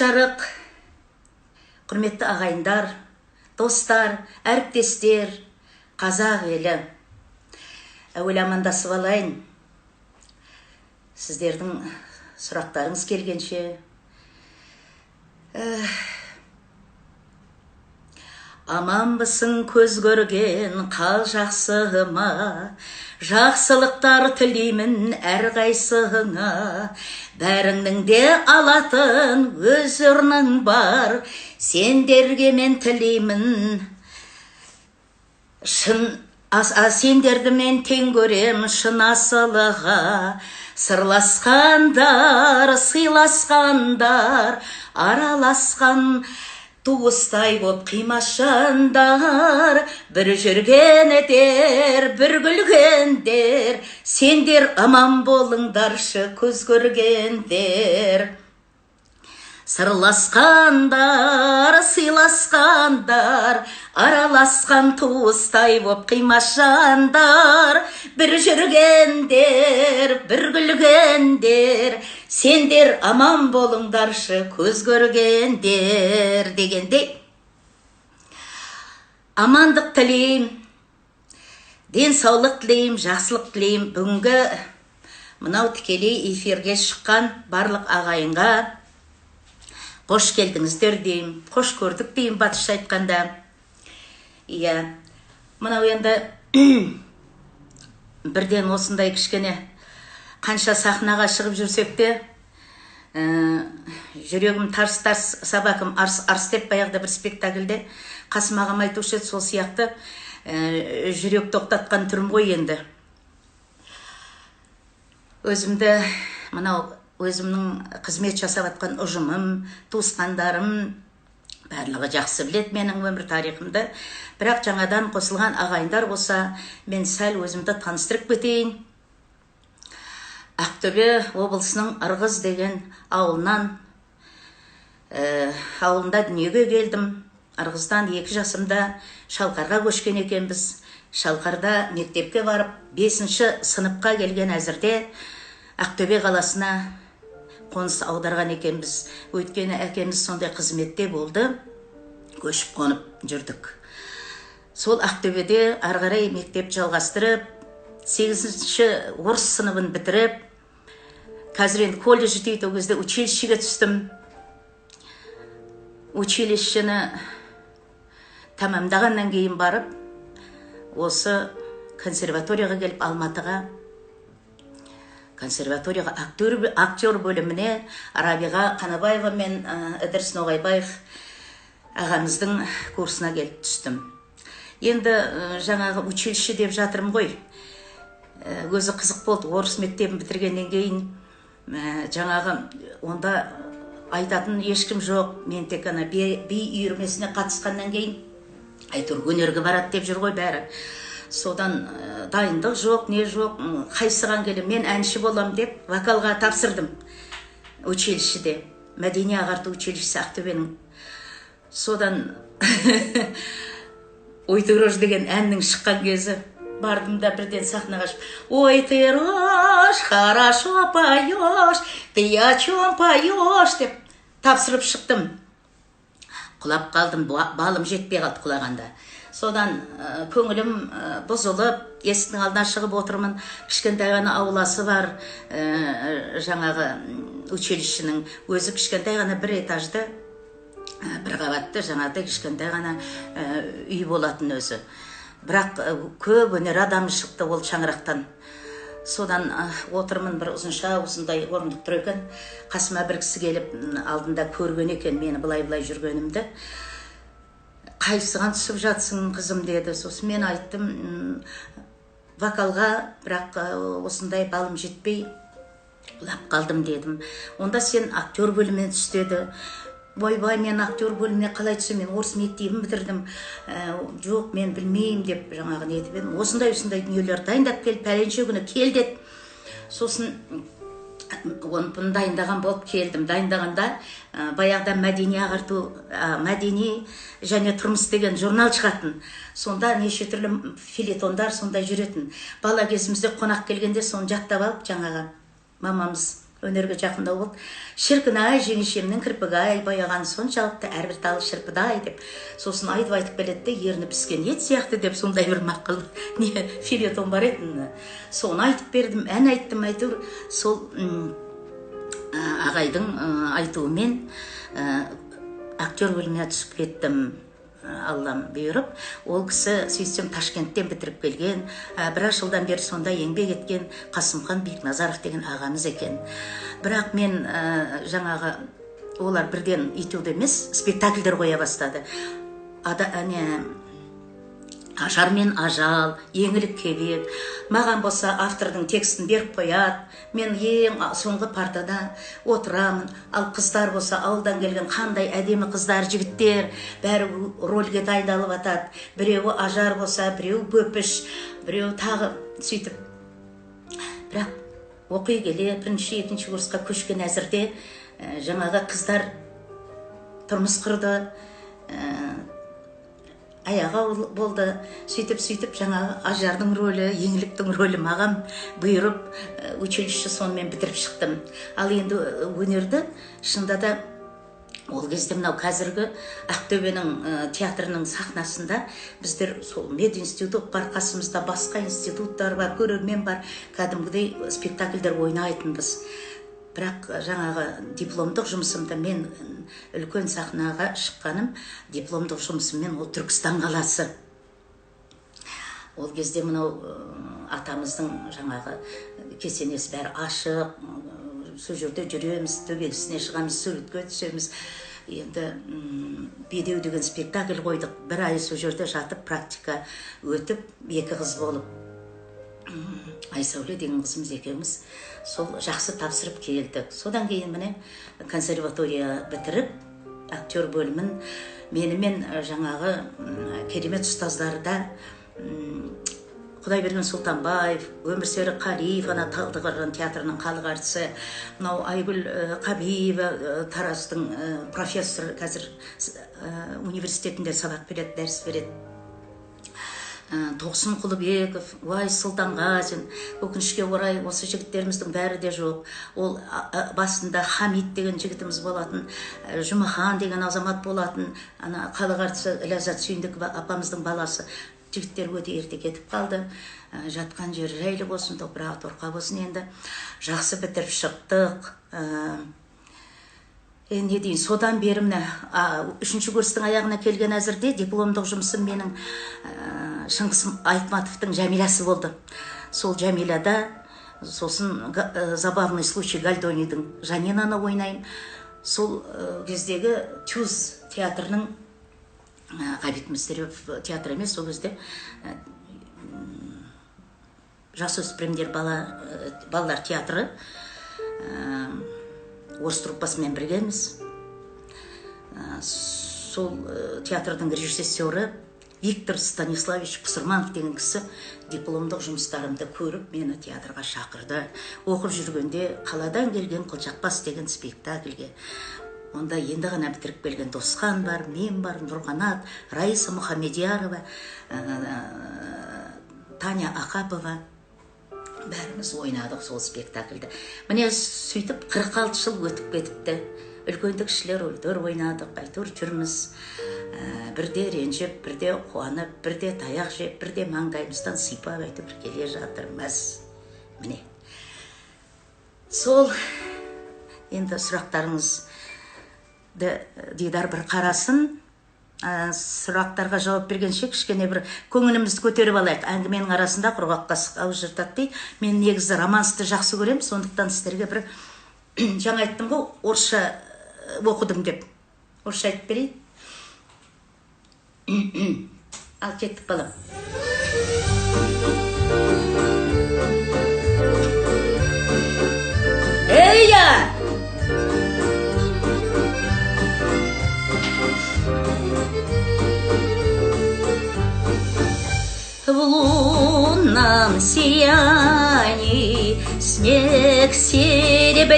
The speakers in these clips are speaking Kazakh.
Жарық, құрметті ағайындар, достар, әріптестер, қазақ елі. Әуелі амандасып алайын. Сіздердің сұрақтарыңыз келгенше. Аманбысың көз көрген қал жақсыма, жақсылықтар тілеймін әрқайсыңа. Бәріңнің де алатын өз орның бар, сендерге мен тілеймін. Сендерді мен тең көрем шын асылыға. Сырласқандар, сыйласқандар, араласқан туыстай боп қимашандар. Бір жүргендер, бір күлгендер, сендер аман болыңдаршы көз көргендер. Сырласқандар, сыйласқандар, араласқан туыстай боп қимашандар. Бір жүргендер, бір күлгендер, сендер аман болыңдаршы көз көргендер дегендей. Амандық тілейм, денсаулық тілейм, жақсылық тілейм. Бүгінгі мынау тікелей эфирге шыққан барлық ағайынға қош келдіңіздер дейм, қош көрдік дейм батысша айтқанда. Иә, мынау енді бірден осындай кішкене қанша сахнаға шығып жүрсек те, жүрегім тарс-тарс, сабақым арс-арс деп баяғыда бір спектакльде Қасым ағам айтушы еді, сол сияқты жүрек тоқтатқан түрім ғой енді. Өзімді мынау өзімнің қызмет жасап атқан ұжымым, туысқандарым барлығы жақсы білет менің өмір тарихымды. Бірақ жаңадан қосылған ағайындар болса, мен сәл өзімді таныстырып кетейін. Ақтөбе облысының Ырғыз деген ауылында дүниеге келдім. Ырғыздан 2 жасымда Шалқарға көшкен екенбіз. Шалқарда мектепке барып 5-ші сыныпқа келген әзірде Ақтөбе қаласына қоныс аударған екенбіз. Өйткені әкеміз сондай қызметте болды, көшіп қонып жүрдік. Сол Ақтөбеде ары қарай мектеп жалғастырып, 8-ші орыс сыныбын бітіріп, қазір енді колледж дейді, ол кезде училищеге түстім. Училищені тамамдағаннан кейін барып, осы консерваторияға келіп Алматыға, консерваторияға актер бөліміне Рабиға Қанабаева мен Ыдырыс Ноғайбаев ағамыздың курсына келіп түстім. Енді жаңағы училище деп жатырым ғой. Өзі қызық болды, орыс мектебін бітіргеннен кейін жаңағы онда айтатын ешкім жоқ. Мен тек ана би үйірмесіне қатысқаннан кейін әйтеуір өнерге барады деп жүр ғой бәрі. Содан дайындық жоқ, не жоқ, қайсыған келем, мен әнші болам деп вокалға тапсырдым училищеде. Мәдени ағарту училищесі Ақтөбенің. Содан «Ой ты рожь» деген әннің шыққан кезі бардым да бірден сахнаға шығып, «Ой ты рожь, хорошо поешь, ты о чем поешь» деп тапсырып шықтым. Құлап қалдым, балым жетпей қалды құлағанда. Содан көңілім бұзылып, есіктің алдына шығып отырмын. Кішкентай ғана ауласы бар жаңағы училищенің. Өзі кішкентай ғана 1 этажды, 1 қабатты жаңағыдай кішкентай ғана үй болатын өзі. Бірақ көп өнер адамы шықты ол шаңырақтан. Содан отырмын, бір ұзынша осындай орындық тұр екен. Қасыма бір кісі келіп алдында көрген екен мені былай-былай жүргенімді. Қайсыған түсіп жатсың қызым деді. Сосын мен айттым, вокалға, бірақ осындай балым жетпей құлап қалдым дедім. Онда сен актер бөліміне түс деді. Бой-бой, мен актер бөліміне қалай түсем, мен орыс мектебін бітірдім. Жоқ, мен білмеймін деп жаңағы нетіп едім. Осындай дүниелер дайындап келіп, пәленше күні кел деді. Сосын оны дайындаған болып келдім. Дайындағанда баяғыда мәдени ағарту, мәдени және тұрмыс деген журнал шығатын. Сонда неше түрлі филетондар сонда жүретін. Бала кезімізде қонақ келгенде соны жаттап алып, жаңағы мамамыз өнерге жақындау болды. Шіркін-ай, жеңешемнің кірпігі-ай, бояған соншалықты әрбір талы шірпіді-ай деп. Сосын айтып келеді де, ерні піскен ет сияқты деп, сондай бір мақал не фельетон бар еді. Соны айтып бердім, ән айттым, әйтеуір сол ағайдың айтуымен актер бөліміне түсіп кеттім. Аллам бұйырып, ол кісі сөйтсем Ташкенттен бітіріп келген, біраз жылдан бері сонда еңбек еткен Қасымхан Бекназаров деген ағамыз екен. Бірақ мен жаңағы олар бірден етуді емес, спектакльдер қоя бастады. Ажар мен ажал, еңілік кебек. Маған болса автордың текстін беріп қояды. Мен ең соңғы партада отырамын. Ал қыздар болса ауылдан келген қандай әдемі қыздар, жігіттер, бәрі рөлге дайындалып атады. Біреуі ажар болса, біреуі бөпіш, біреуі тағы сөйтіп. Бірақ оқи келе бірінші, екінші курсқа көшкен әзірде жаңағы қыздар тұрмыс құрды, аяғы болды, сөйтіп жаңағы ажардың рөлі, еңліктің рөлі маған бұйырып, училище сонымен бітіріп шықтым. Ал енді өнерді шында да ол кезде мынау қазіргі Ақтөбенің театрының сахнасында біздер сол мединститут бар, қасымызда басқа институттар бар, көрермен бар, кәдімгідей спектакльдер ойнайтынбыз. Бірақ жаңағы дипломдық жұмысымда мен үлкен сахнаға шыққаным дипломдық жұмысыммен ол Түркістан қаласы. Ол кезде мынау атамыздың жаңағы кесенесі бәрі ашық, сол жерде жүреміз, төбесіне шығамыз, суретке түсеміз. Енді бедеу деген спектакль қойдық. Бір ай сол жерде жатып практика өтіп, екі қыз болып. Айсәуле деген қызымыз екеуміз сол жақсы тапсырып келдік. Содан кейін міне консерватория бітіріп, актер бөлімін менімен жаңағы керемет ұстаздарда Құдайберген Сұлтанбаев, Өмірсері Қалиев, Талдықорған театрының халық әртісі, мынау Айгүл Қабиева, Тараздың профессор, қазір университетінде сабақ береді, дәріс береді. Тоқсын Құлыбеков, Уайс Сұлтанғазин, өкінішке орай осы жігіттеріміздің бәрі де жоқ. Ол басында Хамид деген жігітіміз болатын, Жұмахан деген азамат болатын, халық әртісі Ләззат Сүйіндікова апамыздың баласы. Жігіттер өте ерте кетіп қалды. Жатқан жер жайлы болсын, топырақ торқа болсын. Енді жақсы бітіріп шықтық. Не дейін, содан бері міне үшінші курстың аяғына келген әзірде дипломдық жұмысым менің Шыңғыс Айтматовтың Жәмиласы болды. Сол Жәмилада сосын забавный случай Гальдонидің Жанинаны ойнайым. Сол кездегі Тюз театрының Ғабит Мүсірепов театры емес, сол кезде жасөспірімдер балалар театры орыс труппасымен біргеміз. Сол театрдың режиссері Виктор Станиславович Пұсырманов деген кісі дипломдық жұмыстарымды көріп, мені театрға шақырды. Оқып жүргенде қаладан келген Қылжақбас деген спектакльге. Онда енді ғана бітіріп келген Досхан бар, мен бар, Нұрғанат, Раиса Мұхамедиярова, Таня Ақапова. Бәріміз ойнадық сол спектакльді. Міне сөйтіп 46 жыл өтіп кетіпті. Үлкенді кішілер рөлдер ойнадық, әйтеуір жүрміз. Бірде ренжіп, бірде қуанып, бірде таяқ жеп, бірде маңдайымыздан сипап әйтеуір келе жатырмыз. Міне. Сол енді сұрақтарыңыз Дидар бір қарасын, сұрақтарға жауап бергенше кішкене бір көңілімізді көтеріп алайық. Әңгіменің арасында құрғақ қасық ауыз жыртады дейді. Мен негізі романсты жақсы көремін, сондықтан сіздерге бір жаңа айттым ғой, орысша оқыдым деп. Орысша айтып берейін. Ал кеттік балам. Эй-я! В лунном сиянии снег серебрится,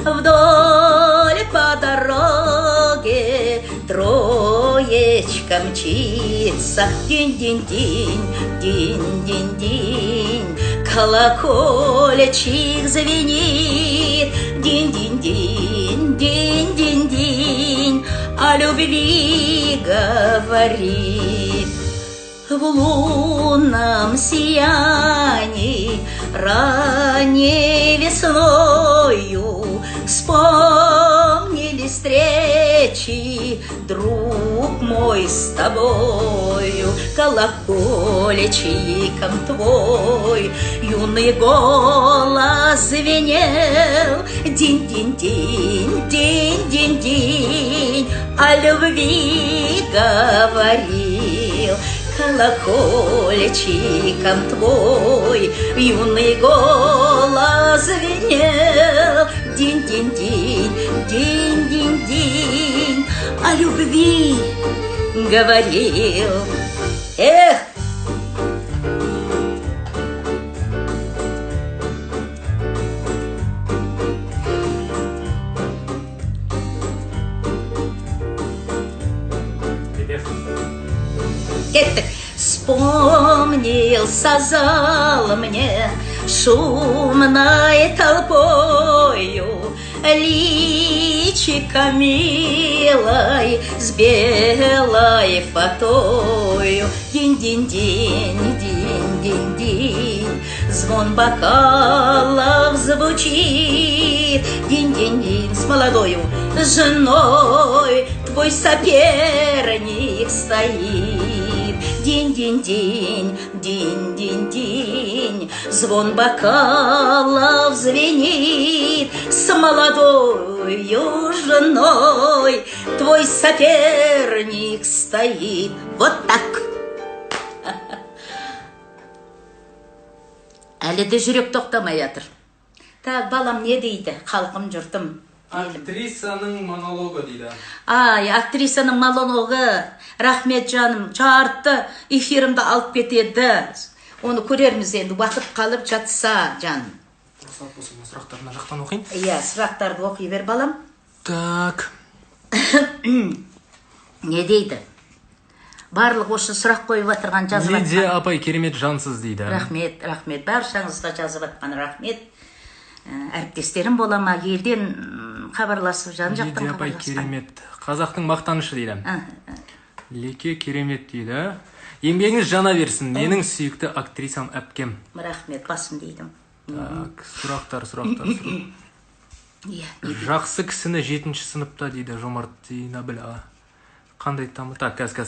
вдоль по дороге троечка мчится. Динь-динь-динь, динь-динь-динь, колокольчик звенит, динь-динь-динь, динь-динь-динь, о любви говорит. В лунном сиянии ранней весною вспомнили встречи, друг мой, с тобою. Колокольчиком твой юный голос звенел, динь-динь-динь, динь-динь-динь, о любви говорил. Колокольчиком твой юный голос звенел, динь-динь-динь, динь-динь-динь, о любви говорил. Эх! Кеттік. Вспомнился зал мне шумной толпою, личико милой с белой фатою. Динь-динь-динь, динь-динь-динь, звон бокалов звучит. Динь-динь-динь, с молодою женой твой соперник стоит. Динь-динь-динь, динь-динь-динь, звон бокалов звенит. С молодою женой твой соперник стоит. Вот так. Әлі де жүрек тоқтамай жатыр. Так, балам не дейді? Халқым, жұртым. Актрисаның монологы дейді. Ай, актрисаның монологы. Рахмет жаным, жарты эфирімді алып кетеді. Оны көрерміз енді, уақыт қалып жатса, жаным. Рұқсат болса, сұрақтарына жақтан оқиын. Иә, сұрақтарды оқи бер, балам. Так. Не дейді? Барлық осы сұрақ қойып отырған жазып атқан. Лидия апай керемет жансыз дейді. Рахмет, рахмет. Баршаңызға жазып атқан рахмет. Әріптестерім бола ма, елден хабарласып, жан жақтан Лидия апай хабарласқан. керемет. Қазақтың мақтанышы дейді. Леке керемет дейді. Еңбегіңіз жана берсін, менің сүйікті актрисам әпкем. Рахмет, басым дейдім. Так, сұрақтар. Иә, Жақсы кісіні 7-ші сыныпта дейді Жомарт Зейнабіл аға. Қандай так, кәз.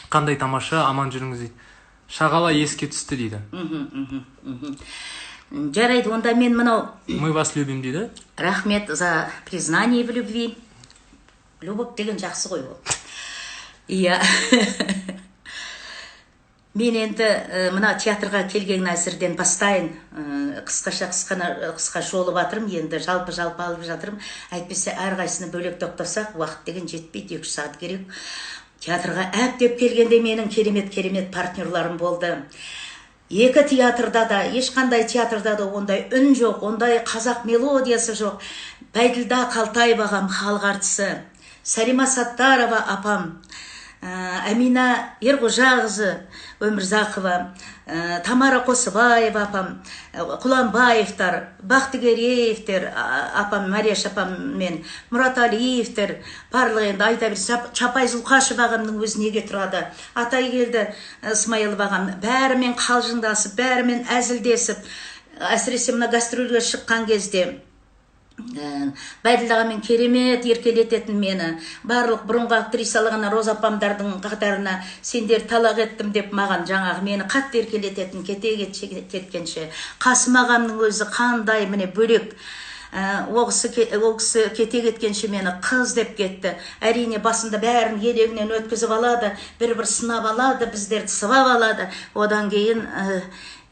Қандай тамаша, аман жүріңіз дейді. Шағала еске түсті дейді. Жарайды, онда мен мынау... Мы вас любим дейді. Рахмет за признание в любви. Любовь деген жақсы ғой ол. Иә. Мен енді мына театрға келген әзірден бастайын. Қысқа жолы батырым, енді жалпы алып жатырым. Әйтпесе әрқайсыны бөлек тоқтасақ, уақыт деген жетпейді, 2 сағат керек. Театрға әптеп келгенде менің керемет партнерларым болды. Екі театрда да, ешқандай театрда да ондай үн жоқ, ондай қазақ мелодиясы жоқ. Байділда Қалтаева ағам, халық әртісі, Сәлима Саттарова апам, Амина Ерғожағызы Өмірзақова, Тамара Қосыбаева апам, Құланбаевтар, Бақтыгереевтер апам, Марияш апам мен, Мұрат Алиевтер, барлығы енді айта берсе, Чапай Зұлқашев ағамның өзі неге тұрады. Атай келді Смайылов ағам, бәрімен қалжыңдасып, бәрімен әзілдесіп, әсіресе мына гастрольге шыққан кезде Байділдағамен керемет еркелететін мені. Барлық бұрынғы актрисалығына Роза апамдардың қатарына сендер талақ еттім деп маған жаңағы мені қатты еркелететін кеткенше. Қасым ағамның өзі қандай міне бөлек. Ол кісі кете кеткенше мені қыз деп кетті. Әрине басында бәрін елегінен өткізіп алады, бір сынап алады, біздерді сывап алады. Одан кейін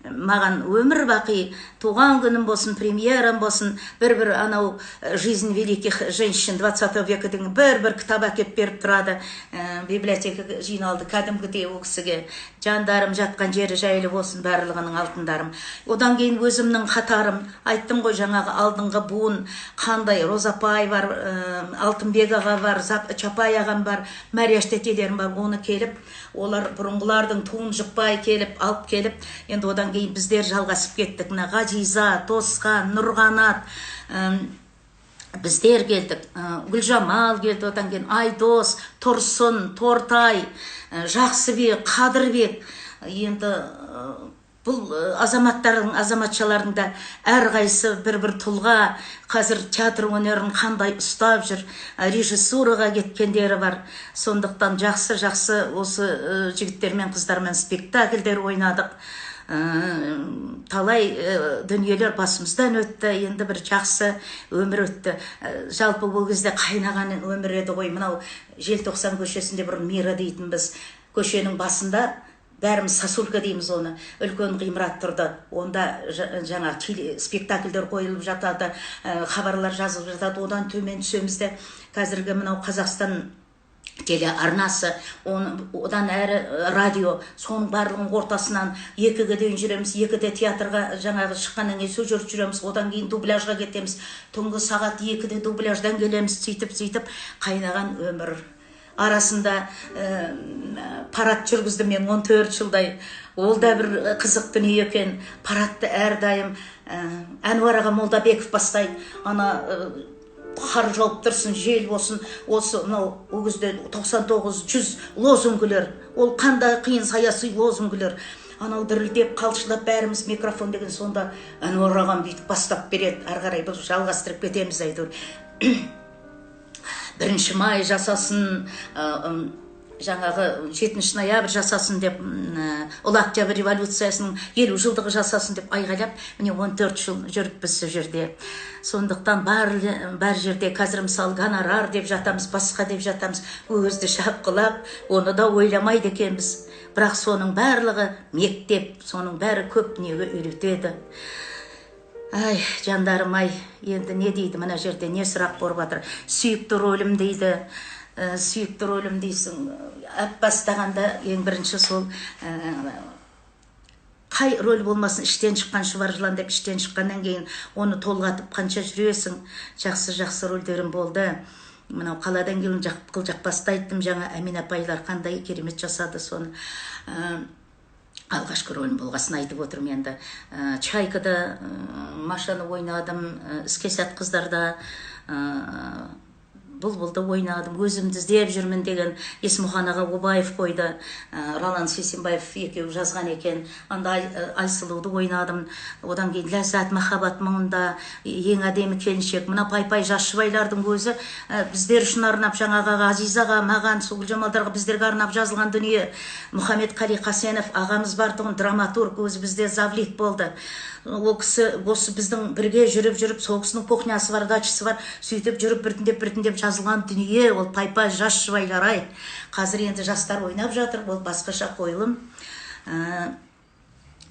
маған өмір бақи туған күнім болсын, премьерам болсын, бір анау «Жизнь великих женщин 20 века» деген бір кітап әкеп беріп тұрады. Библиотека жиналды кәдімгідей ол кісіге. Жандарым жатқан жері жайлы болсын, барлығының алтындарым. Одан кейін өзімнің қатарым, айттым ғой жаңағы алдыңғы буын қандай. Роза апай бар, Алтынбек аға бар, Чапай ағам бар, Марияш тетелерім бар. Оны келіп, олар бұрынғылардың туын жұқпай келіп, алып келіп, енді одан кейін біздер жалғасып кеттік. Мына Ғазиза, Тосқан, Нұрғанат, біздер келдік, Гүлжамал келді, одан кейін Айдос, Тұрсын, Тортай, Жақсыбек, Қадырбек. Енді бұл азаматшалардың да әрқайсы бір тұлға. Қазір театр өнерін қандай ұстап жүр, режиссураға кеткендері бар. Сондықтан жақсы осы жігіттермен қыздармен спектакльдер ойнадық. Талай дүниелер басымыздан өтті, енді бір жақсы өмір өтті. Жалпы бұл кезде қайнаған өмір еді ғой. Мынау Желтоқсан көшесінде бұрын Мира дейтін біз көшенің басында, бәріміз сосулька дейміз оны, үлкен ғимарат тұрды. Онда жаңа спектакльдер қойылып жатады, хабарлар жазылып жатады. Одан төмен түсемізді қазіргі мынау Қазақстан телеарнасы, одан әрі радио, соның барлығын ортасынан 2-ге дейін жүреміз. 2-де театрға жаңағы шыққаннан кейін сюжет жүреміз, одан кейін дубляжға кетеміз. Түнгі сағат 2-де дубляждан келеміз, сөйтіп қайнаған өмір. Арасында парад жүргізді мен 14 жылдай. Ол да бір қызық дүние екен. Парадты әрдайым Әнуар аға Молдабеков бастайды. Қар жауып тұрсын, жел болсын, осы мынау ол кезде 99-100 лозунгілер. Ол қандай қиын саяси лозунгілер. Дірілдеп, қалшылап бәріміз микрофон деген сонда Әнуар ағам бүйтіп бастап береді. Ары қарай біз жалғастырып кетеміз әйтеуір. 1 май жасасын, жаңағы 7 ноябрь жасасын деп, ұлы Октябрь революциясының 50 жылдығы жасасын деп айғайлап, міне 14 жыл жүріп біз жерде. Сондықтан бар жерде қазір мысалы гонорар деп жатамыз, басқа деп жатамыз, өзді шапқылап, оны да ойламайды екенбіз. Бірақ соның барлығы мектеп, соның бәрі көп дүниеге үйретеді. Ай, жандарым ай, енді не дейді мына жерде, не сұрақ болып жатыр? Сүйікті рөлім дейді. Сүйікті рөлім дейсің. Бастағанда ең бірінші сол қай рөл болмасын, іштен шыққан шұбар жылан деп, іштен шыққаннан кейін оны толғатып қанша жүресің. Жақсы рөлдерім болды. Мынау қаладан келін Қылжақбасты айттым, жаңа Әмин апайлар қандай керемет жасады соны. Алғашқы рөлім болғасын айтып отырмын енді. Чайкада Машаны ойнадым, Іске сәт қыздарда бұлбұлды ойнадым, өзімді іздеп жүрмін деген Есмұхан аға Обаев қойды, Ролан Сейсенбаев екеуі жазған екен. Анда Айсұлуды ойнадым. Одан кейін Ләззат махаббат мұңында, ең әдемі келіншек. Мына пай жас жұбайлардың өзі біздер үшін арнап, жаңағы Ғазизаға, маған, Гүлжамалдарға біздерге арнап жазылған дүние. Мұхаммед Қали Қасенов ағамыз бар тұғын, драматург, өзі бізде завлит болды. Ол кісі осы біздің бірге жүріп, сол кісінің кухнясы бар, дачасы бар, сөйтіп жүріп біртіндеп жазылған дүние. Ол пай жас жұбайлар ай. Қазір енді жастар ойнап жатыр, ол басқаша қойылым.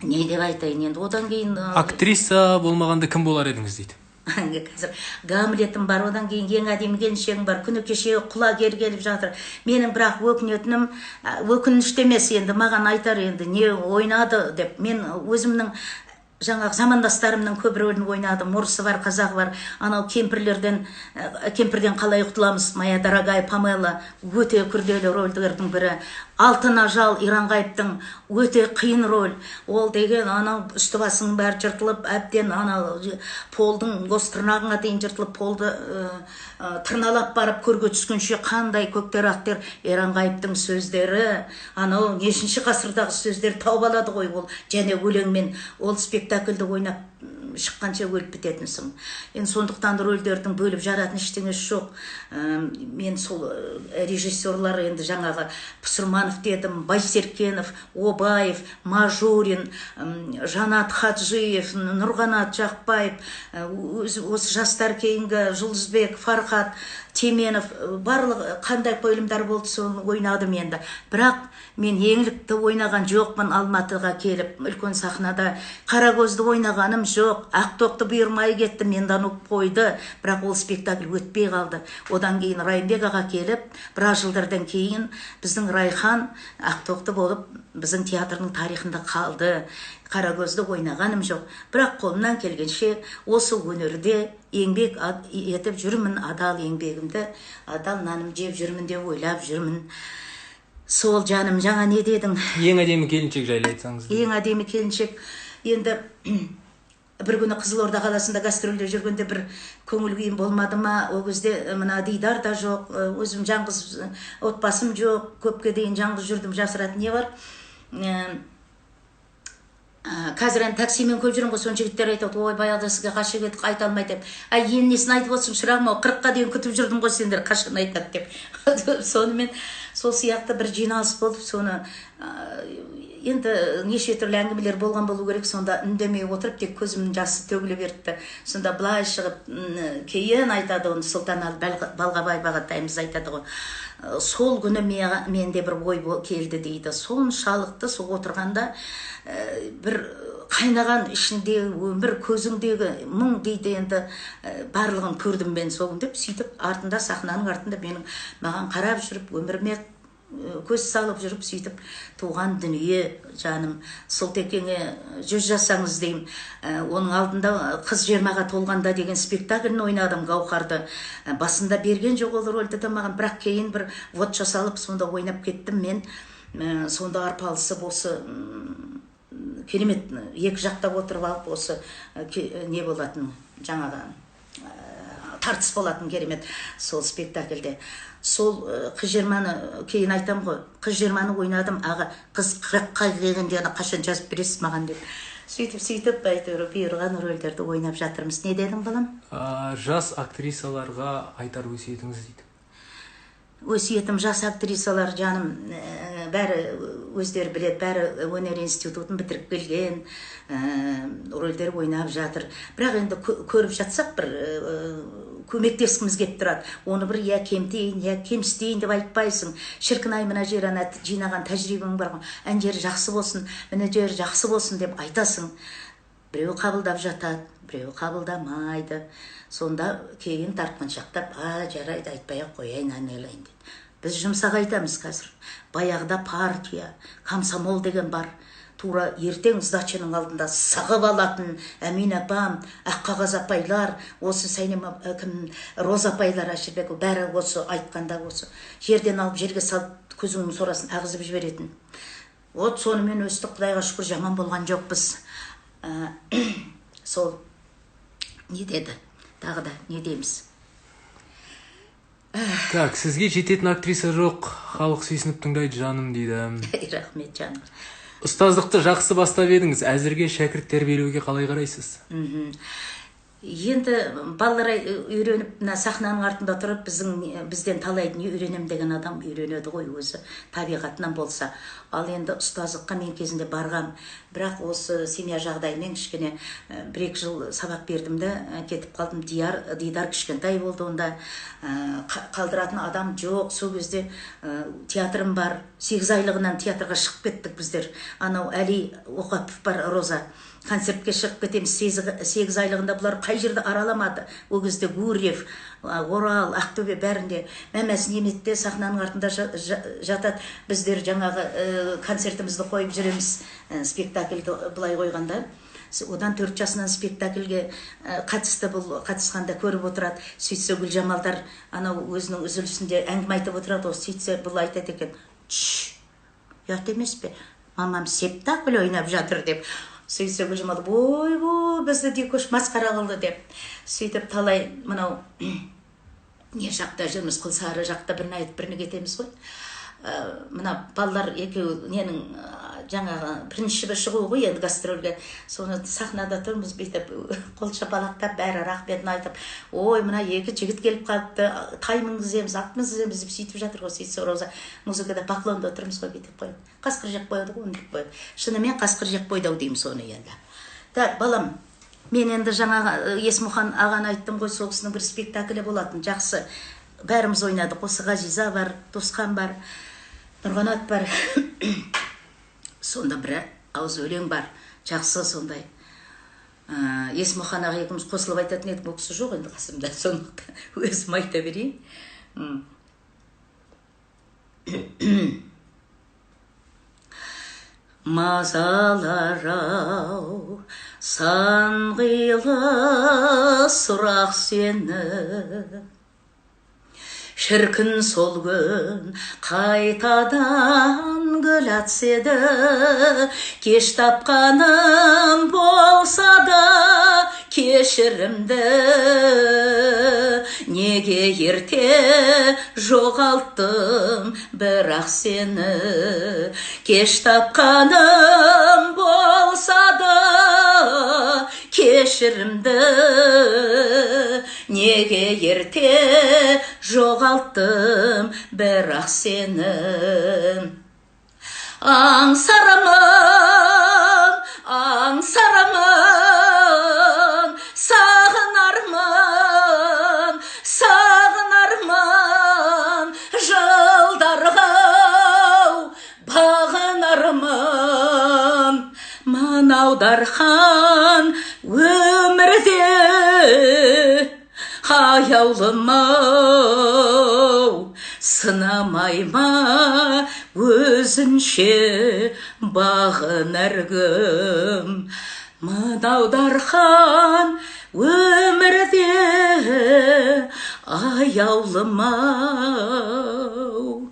Не деп айтайын енді, одан кейін... Актриса болмағанда кім болар едіңіз дейді. Қазір Гамлетім бар, одан кейін ең әдемі келіншегім бар, күні кеше құлагер келіп жатыр. Менің бірақ өкінетінім, өкінішті емес енді, маған айтар енді не ойнады деп. Мен өзімнің жаңағы замандастарымның көп рөлін ойнадым. Орысы бар, қазағы бар. Анау кемпірден қалай құтыламыз, Моя дорогая Памела, өте күрделі рөлдердің бірі. Алтын ажал, Иранғайыптың өте қиын рөл. Ол деген анау үсті басының бәрі жыртылып, әбден анау полдың қос тырнағыңа дейін жыртылып, полды тырналап барып көрге түскенше қандай көктер ақтер. Иранғайыптың сөздері, анау нешінші ғасырдағы сөздер тауып алады ғой ол, және өлеңмен. Ол спектакльді ойнап шыққанша өліп бітетінсің. Енді сондықтан рөлдердің бөліп жаратын ештеңесі жоқ. Мен сол режиссерлар енді жаңағы Пұсырманов дедім, Байсеркенов, Обаев, Мажурин, Жанат Хаджиев, Нұрғанат Жақпаев, осы жастар кейінгі Жұлдызбек, Фархат, Теменов, барлық қандай қойылымдар болды соны ойнадым енді. Бірақ мен еңлікті ойнаған жоқпын. Алматыға келіп, үлкен сахнада Қарагөзді ойнағаным жоқ. Ақтоқты бұйырмай кетті, мен данып қойды. Бірақ ол спектакль өтпей қалды. Одан кейін Райымбек аға келіп, біраз жылдардан кейін біздің Райхан Ақтоқты болып, біздің театрның тарихында қалды. Қарагөзді ойнағаным жоқ. Бірақ қолымнан келгенше осы өнерде еңбек етіп жүрмін, адал еңбегімді, адал наным жеп жүрмін деп ойлап жүрмін. Сол жаным, жаңа не дедің? Ең әдемі келіншек жайлы айтсаңыз. Ең әдемі келіншек енді бір күні Қызылорда қаласында гастрольде жүргенде бір көңіл күйім болмады ма, ол кезде мына Дидар да жоқ, өзім жаңғыз отбасым жоқ, көпке дейін жаңғыз жүрдім, жасыратын не бар. Қазір енді таксимен көп жүрмін ғой, соны жігіттер айтады, ой баяғыда сізге қашан кеттік, айта алмайды деп. Енді несін айтып отырсың, шырағым, 40-қа дейін күтіп жүрдім ғой сендер, қашан айтады деп. Сонымен сол сияқты бір жиналыс болып, соны енді неше түрлі әңгімелер болған болу керек, сонда үндемей отырып, тек көзімнің жасы төгіле берді. Сонда былай шығып, кейін айтады, оны Сұлтанәлі Балғабаев ағатайымыз айтады ғой. Сол күні менде бір ой келді дейді. Соншалықты сол отырғанда бір қайнаған ішіндегі өмір, көзіңдегі мұң дейді, енді барлығын көрдім мен сол күнде. Сөйтіп артында, сахнаның артында маған қарап жүріп, өміріме көз салып жүріп, сөйтіп туған дүние жаным Сұлтекеңе 100 жасаңыз деймін. Оның алдында қыз 20-ға толғанда деген спектаклін ойнадым, Гауһарды. Басында берген жоқ ол рөлді де маған, бірақ кейін бір вот жасалып сонда ойнап кеттім мен. Сонда арпалысып осы керемет екі жақтап отырып алып осы не болатын, жаңағы тартыс болатын керемет сол спектакльде. Сол қыз 20-ны кейін айтам ғой, қыз 20-ны ойнадым, аға қыз 40-қа келгенде қашан жазып бересіз маған деп. Сөйтіп әйтеуір бұйырған рөлдерді ойнап жатырмыз. Не дедің балам? Жас актрисаларға айтар өсиетіңіз дейді. Өсиетім жас актрисалар жаным, бәрі өздері біледі, бәрі өнер институтын бітіріп келген, рөлдер ойнап жатыр. Бірақ енді көріп жатсақ бір көмектескіміз кеп тұрады. Оны бір я кемтейін, я кемсітейін деп айтпайсың. Шіркін-ай, мына жер ана жинаған тәжірибең бар ғой, ән жері жақсы болсын, мына жер жақсы болсын деп айтасың. Біреу қабылдап жатады, біреу қабылдамайды. Сонда кейін тартқаншақтап, жарайды, айтпай-ақ қояйын, әнелейін дейді. Біз жұмсақ айтамыз қазір. Баяғыда партия, комсомол деген бар. Тура ертең сдачаның алдында сағып алатын Әмин апам, Аққағаз апайлар, осы Роза апайлар, Әшірбеков, бәрі осы айтқанда осы. Жерден алып жерге салып көзіңнің сорасын ағызып жіберетін. Вот сонымен өстік, Құдайға шүкір, жаман болған жоқпыз. Сол не деді? Тағы да не дейміз? Так, сізге жететін актриса жоқ, халық сүйсініп тыңдайды жаным дейді. Рахмет жаным. Ұстаздықты жақсы бастап едіңіз, әзірге шәкірт тәрбиелеуге қалай қарайсыз? Енді балалар үйреніп, сахнаның артында тұрып, бізден талайды не үйренем деген адам үйренеді ғой өзі, табиғатынан болса. Ал енді ұстаздыққа мен кезінде барғам, бірақ осы семья жағдаймен кішкене 1-2 жыл сабақ бердім де кетіп қалдым. Дидар кішкентай болды, онда қалдыратын адам жоқ. Сол кезде театрым бар, 8 айлығынан театрға шығып кеттік біздер. Анау Әли Оқапов бар, Роза. Концертке шығып кетеміз 8 айлығында, бұлар қай жерді араламады. Ол кезде Гурьев, Орал, Ақтөбе бәрінде мәмәсін еметте сахнаның артында жатады. Біздер жаңағы концертімізді қойып жүреміз, спектакльді былай қойғанда. Одан 4 жасынан спектакльге қатысты, бұл қатысқанда көріп отырады. Сөйтсе Гүлжамалдар анау өзінің үзілісінде әңгіме айтып отырады. Сөйтсе бұл айтады екен, ұят емес пе, мамам спектакль ойнап жатыр деп. Сөйтсе Гүлжамал, ой, бізді де көш масқара қылды деп. Сөйтіп талай мынау не жақта жүрміз, Құлсары жақта бірін айтып біріне кетеміз ғой. Мына балалар екеуі ненің жаңағы бірінші бір шығу ғой енді гастрольге. Соны сахнада тұрмыз, бүйтіп қол шапалақтап, бәрі рахметін айтып, ой, мына екі жігіт келіп қалыпты, қай мінгіземіз, ат мінгіземіз деп сөйтіп жатыр ғой. Сөйтсе Роза музыкада бақылауда отырмыз ғой, бүйтіп қойып. Қасқыр жеп қояды ғой, өндіріп қойып. Шынымен қасқыр жеп қойды-ау дейміз оны енді. Так, балам, мен енді жаңағы Есмұхан ағаны айттым ғой, сол кісінің бір спектаклі болатын, жақсы. Бәріміз ойнадық, осы Ғазиза бар, Тосқан бар, Нұрғанат бар. Сонда бір ауыз өлең бар, жақсы сондай. Есмұхан аға екеуміз қосылып айтатын едік, бұл кісі жоқ енді қасымда, сондықтан өзім айта берейін. Мазалар-ау, сан қилы сұрақ сені, шіркін сол күн қайтадан гүл атса еді, кеш тапқаным болса да кешірімді, неге ерте жоғалттым бірақ сені, кеш тапқаным болса да кешірімді, неге ерте жоғалттым бірақ сені. Аңсармын, сағынармын, жылдарға бағынармын. Мынау дархан өмірде аяулым-ау, сынамай ма өзінше бағынар кім. Мынау дархан өмірде аяулым-ау,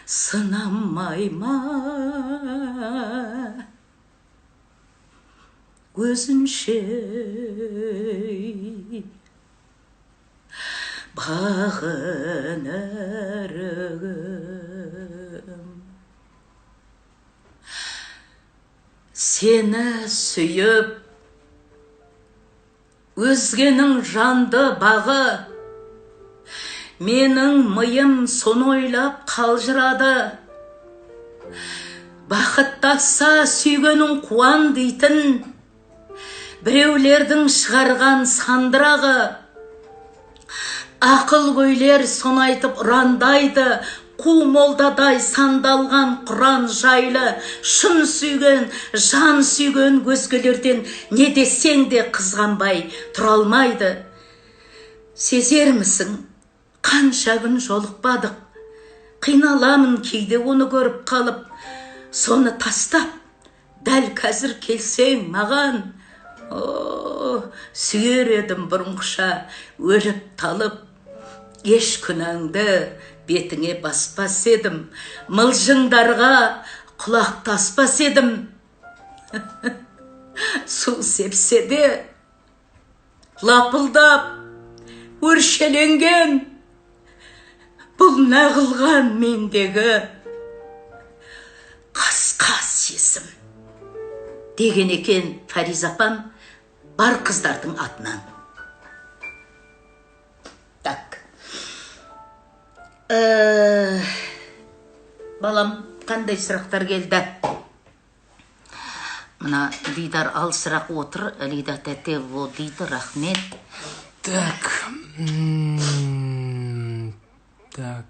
сынамай ма өзінше бағынар кім. Сені сүйіп өзгенің жанды бағы, менің миым соны ойлап қалжырады. Бақыттаса сүйгенің қуан дейтін біреулердің шығарған сандырағы, ақыл көйлер соны айтып ұрандайды. Қу молдадай сандалған құран жайлы, шын сүйген, жан сүйген өзгелерден не десең де қызғанбай тұра алмайды. Сезермісің, қанша күн жолықпадық, қиналамын кейде оны көріп қалып, соны тастап, дәл қазір келсең маған, сүйер едім бұрынғыша өліп талып, еш күнәңді бетіңе баспас едім, мылжыңдарға құлақ таспас едім. Су сепсе де лапылдап өршеленген бұл нағылған мендегі қас-қас есім, деген екен Фариза апам бар қыздардың атынан. Так. Балам, қандай сұрақтар келді? Мына Дидар ал сұрақ отыр. Лида тәте во дейді, рахмет. Так. Так.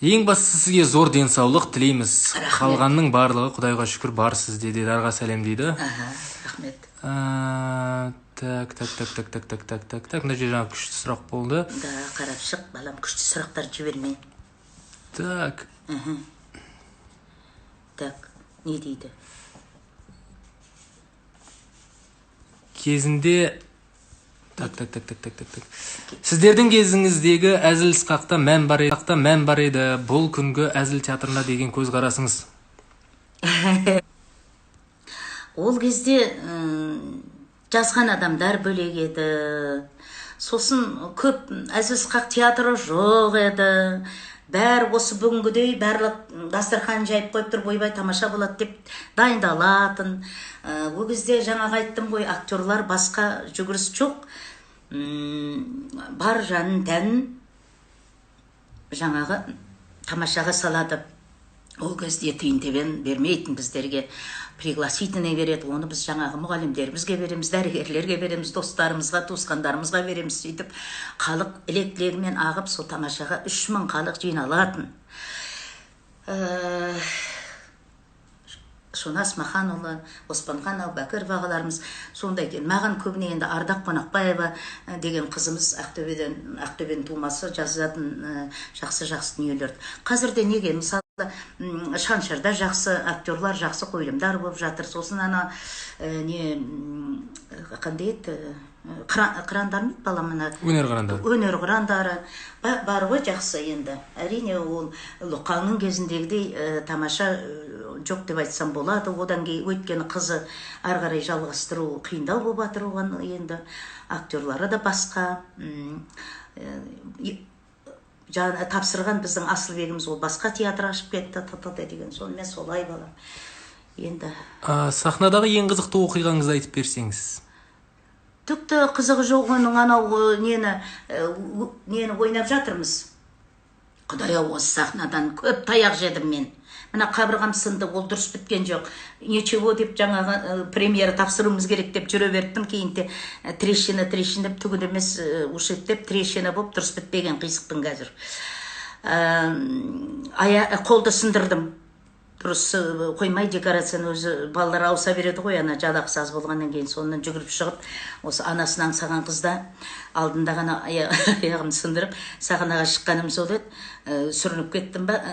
Ең бастысы сізге зор денсаулық тілейміз. Қалғанның барлығы Құдайға шүкір бар сізде, Дидарға сәлем дейді. Рахмет. Так. Мына жерде жаңа күшті сұрақ болды. Да, қарап шық, балам, күшті сұрақтар жіберме. Так. Так, не дейді? Кезінде... Так. Сіздердің кезіңіздегі әзіл-сықақта мән бар еді, бұл күнгі әзіл театрына деген көзқарасыңыз? Ол кезде жазған адамдар бөлек еді. Сосын көп әзіл-сықақ театры жоқ еді. Бәрі осы бүгінгідей барлық дастархан жайып қойып тұрып ойбай тамаша болады деп дайындалатын. Ол кезде жаңағы айттым ғой, актерлар басқа жүгіріс жоқ. Бар жанын тәнін жаңағы тамашаға салады. Ол кезде тиын тебен бермейтін біздерге. Пригласительный береді, оны біз жаңағы мұғалімдерімізге береміз, дәрігерлерге береміз, достарымызға, туысқандарымызға береміз. Сөйтіп халық елек-легімен ағып, сол тамашаға 3000 халық жиналатын. Шона Асмаханұлы, Оспанхан Әубәкіров ағаларымыз сондай екен. Маған көбіне енді Ардақ Қонақбаева деген қызымыз Ақтөбенің тумасы жазатын жақсы дүниелерді. Қазірде неге? Мысалы, Шаншарда жақсы актерлар, жақсы қойылымдар болып жатыр. Сосын ана қандай еді? қырандар ма балам, мына өнер қырандары. өнер қырандары бар ғой, жақсы. енді әрине ол Лұқаңның кезіндегідей тамаша жоқ деп айтсам болады. Одан кейін өйткені қызы ары қарай жалғастыру қиындау болып жатыр, оған енді актерлары да басқа. Тапсырған біздің Асылбегіміз ол басқа театр ашып кетті деген, сонымен солай балам. Енді Сахнадағы ең қызықты оқиғаңызды айтып берсеңіз. Түкті қызығы жоқ, оның анау нені ойнап жатырмыз. Құдай-ау, осы сахнадан көп таяқ жедім мен. Мына қабырғам сынды, ол дұрыс біткен жоқ. Ничего деп жаңағы премьера тапсыруымыз керек деп жүре берттім, кейінде трещина түгін емес, ушиб деп трещина болып дұрыс бітпеген қисықтың қазір. Қолды сындырдым. Дұрыс қоймай, декорацияны өзі балалар ауыса береді ғой, ана жалақысы аз болғаннан кейін. Сонынан жүгіріп шығып, осы анасын аңсаған қызда алдында ғана аяғымды сындырып, сахнаға шыққаным сол еді. Сүрініп кеттім ба,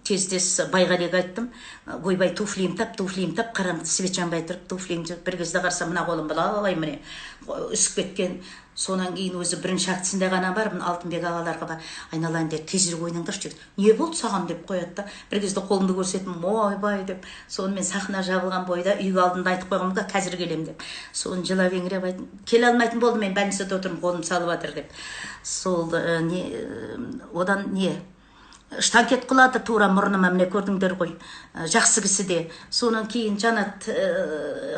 тез Байғалиға айттым, ойбай, туфлиім тап, қараңғыда свет жанбай тұрып, туфлиімді бір кезде қарасам, мына қолым былай міне үсіп кеткен. Сонан кейін өзі бірінші актісінде ғана бармын, Алтынбек ағаларға бар, айналайын деп, тезірек ойнаңдаршы деп. Не болды саған деп қояды да. Бір кезде қолымды көрсетім, ойбай деп. Сонымен сахна жабылған бойда үйге алдында айтып қойғанмын, қазір келем деп. Соны жылап еңіреп айттым, келе алмайтын болдым, мен больницада отырмын, қолым салып жатыр деп. Сол одан штанкет қылады тура мұрныма, міне көрдіңдер ғой, жақсы кісі де. Сонан кейін Жанат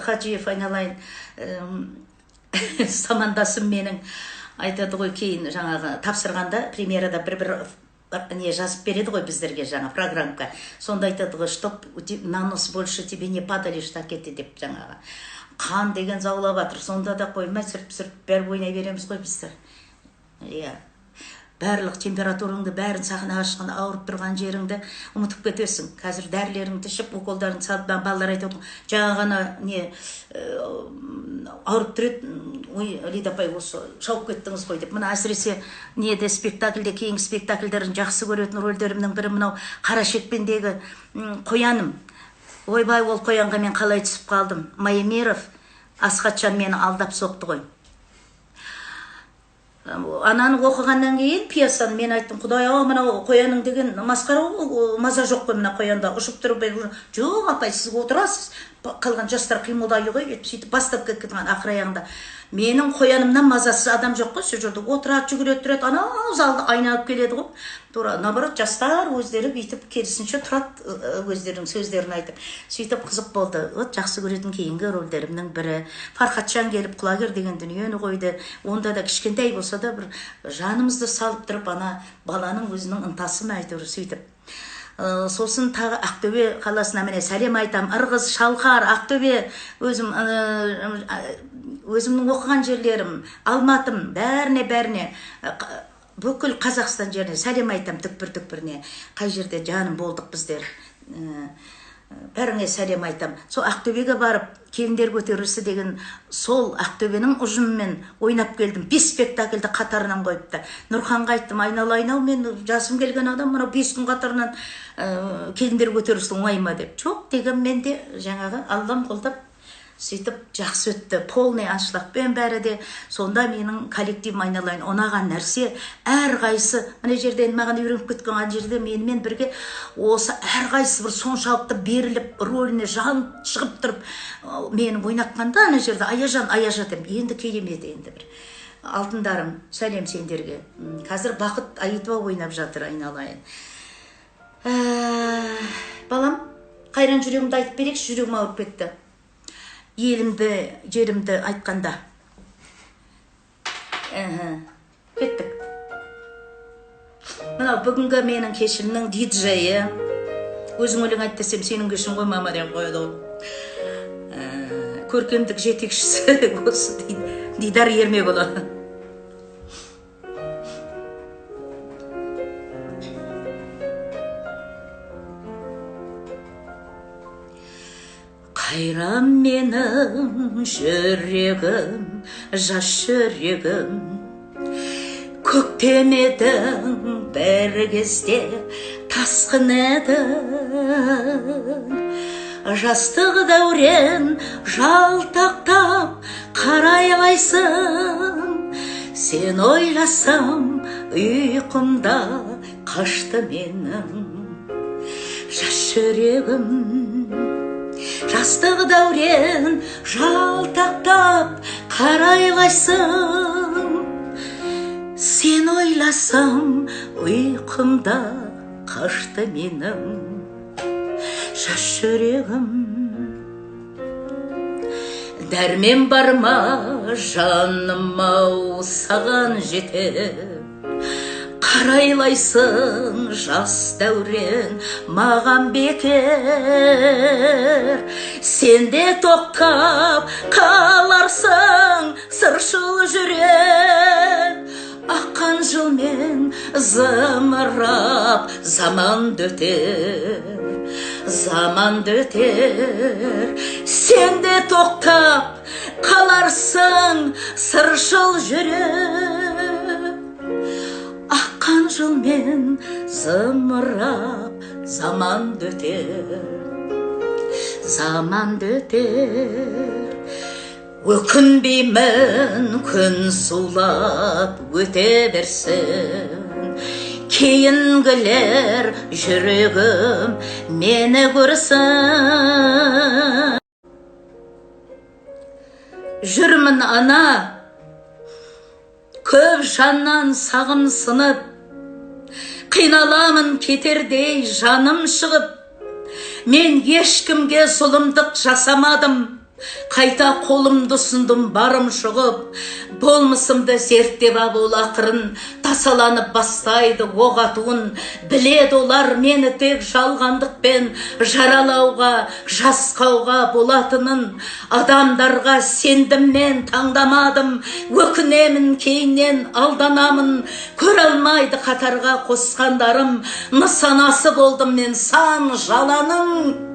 Хажиев айналайын самандасым менің айтады ғой, кейін жаңағы тапсырғанда премьерада бір не жазып береді ғой біздерге, жаңа программка. Сонда айтады ғой, чтоб на нос больше тебе не падали штакеты деп, жаңағы қан деген заулап жатыр. Сонда да қоймай сүріп бәрі ойнай береміз ғой біздер. Барлық температурыңды, бәрін сахнаға шыққанда ауырып тұрған жеріңді ұмытып кетесің. Қазір дәрілеріңді ішіп, уколдарын салып, балалар айтады, жаңа ғана ауырып тұреді, ой, Лида апай, осы шауып кеттіңіз ғой деп. Мына әсіресе спектакльде, кейінгі спектакльдерін жақсы көретін рөлдерімнің бірі мынау Қара шекпендегі қояным. Ойбай, ол қоянға мен қалай түсіп қалдым. Майемиров, Асхатжан мені алдап соқты ғой. Ананы оқығаннан кейін пьесаны мен айттым, Құдай-ау, мынау қояның деген масқара, маза жоқ қой, мына қоянда ұшып тұрып, жоқ апай, сіз отырасыз, қалған жастар қимылдайды ғой, сөйтіп бастап кеткен ақыр аяғында. Менің қоянымнан мазасыз адам жоқ қой, сол жерде отырады, жүгіреді, тұрады, анау залды айналып келеді ғой. Тура, наоборот, жастар өздері бүйтіп керісінше тұрады, өздерінің сөздерін айтып. Сөйтіп қызық болды. Жақсы көретін кейінгі рөлдерімнің бірі. Фархатжан келіп құлагер деген дүниені қойды. Онда да кішкентай болса да бір жанымызды салып тұрып, ана баланың өзінің ынтасын айтыр сөйтіп. Сосын тағы Ақтөбе қаласына міне сәлем айтам. Ырғыз, Шалқар, Ақтөбе, өзімнің оқыған жерлерім, Алматым, бәріне бүкіл Қазақстан жеріне сәлем айтам, түкпір-түкпіріне. Қай жерде жаным болдық біздер. Бәріңе сәлем айтам. Сол Ақтөбеге барып, келіндер көтерілісі деген сол Ақтөбенің ұжымымен ойнап келдім. 5 спектакльді қатарынан қойыпты. Нұрханға айттым, айналайын-ау, мен жасым келген адам, мына 5 күн қатарынан келіндер көтерілісі оңай ма деп. Жоқ деген мен де жаңағы Аллам қолдап сөйтіп жақсы өтті. Полный аншлагпен бәрі де. Сонда менің коллективім айналайын ұнаған нәрсе әрқайсы, мына жерден маған үйреніп кеткен жерде менімен бірге осы әрқайсы бір соншалықты беріліп, рөліне жан шығып тұрып, менің ойнатқанда ана жерде Аяжан деп, енді келемеді енді бір. Алтындарым, сәлем сендерге. Қазір Бақыт Аитова ойнап жатыр, айналайын. Балам, қайран жүрегімді айтып берекші, жүрегім ауырып кетті. Елімді, жерімді айтқанда. Кеттік. Мынау бүгінгі менің кешімнің диджейі. Өзің өлең айт десем, сенің кешің ғой мама деп қойды ғой. Көркемдік жетекшісі осы Дидар Ермекұлы. Қайран менің жүрегім, жас жүрегім, көктем едің, бір кезде тасқын едің. Жастық дәурен жалтақтап, қарайлайсың, сен ойласам ұйқымда қашты менің жас жүрегім. Жастық дәурен жалтақтап қарайлайсың, сен ойласам ұйқымда қашты менің жас жүрегім. Дәрмен бар ма жаным ау саған жетіп, қарайлайсың жас дәурен маған бекер. Сенде тоқтап қаларсың сыршыл жүрек, аққан жылмен зымырап заманды өтер, заманды өтер. Сенде тоқтап қаларсың сыршыл жүрек, аққан жылмен зымырап заманды өтер, заманды өтер. Өкінбеймін күн сулап өте берсін, кейінгілер жүрегім мені көрсін. Жүрмін ана, көп жаннан сағым сынып, қиналамын кетердей жаным шығып. Мен ешкімге зұлымдық жасамадым, қайта қолымды ұсындым барым шығып. Болмысымды зерттеп ап ол ақырын тасаланып бастайды оқ атуын. Біледі олар мені тек жалғандықпен жаралауға, жасқауға болатынын. Адамдарға сендім мен таңдамадым, өкінемін кейіннен алданамын. Көре алмайды қатарға қосқандарым, нысанасы болдым мен сан жаланың.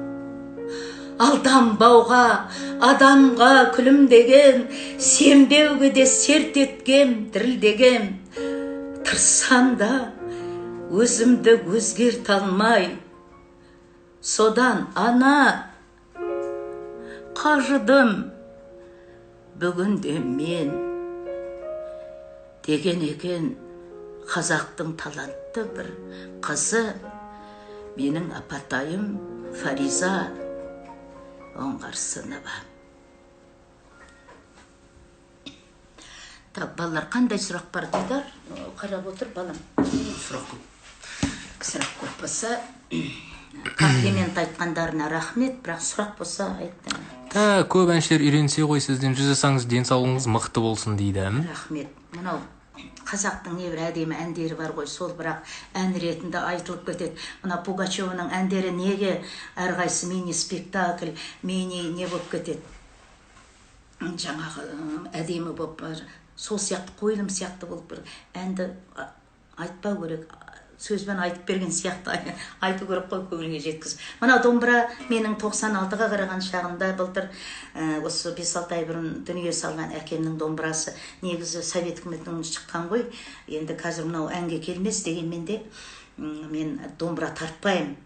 Алданбауға, адамға күлімдеген, сенбеуге де серт еткем, дірілдегем. Тырсам да өзімді өзгерте алмай, содан ана қажыдым. Бүгінде мен деген екен қазақтың талантты бір қызы, менің апатайым Фариза Оңғарсынова. Так, балалар, қандай сұрақ бар дейдар? Қарап отыр балам. Сұрақ көп. Сұрақ көп болса, комплимент айтқандарына рахмет, бірақ сұрақ болса айтты. Көп әншілер үйренсе ғой, сізден жүзесаңыз денсаулығыңыз мықты болсын дейді. Рахмет. Мынау қазақтың небір әдемі әндері бар ғой, сол бірақ ән ретінде айтылып кетеді. Мына Пугачеваның әндері неге әрқайсы мини-спектакль, не болып кетеді. Жаңағы әдемі болып, сол сияқты қойылым сияқты болып бір әнді айтпау керек. Сөзбен айтып берген сияқты айту керек қой, көңілге жеткіз. Мына домбыра менің 96-ға қараған шағында былтыр осы 5-6 ай бұрын дүние салған әкемнің домбырасы. Негізі совет үкіметінің шыққан ғой. Енді қазір мынау әнге келмес дегенмен де мен домбыра тартпаймын.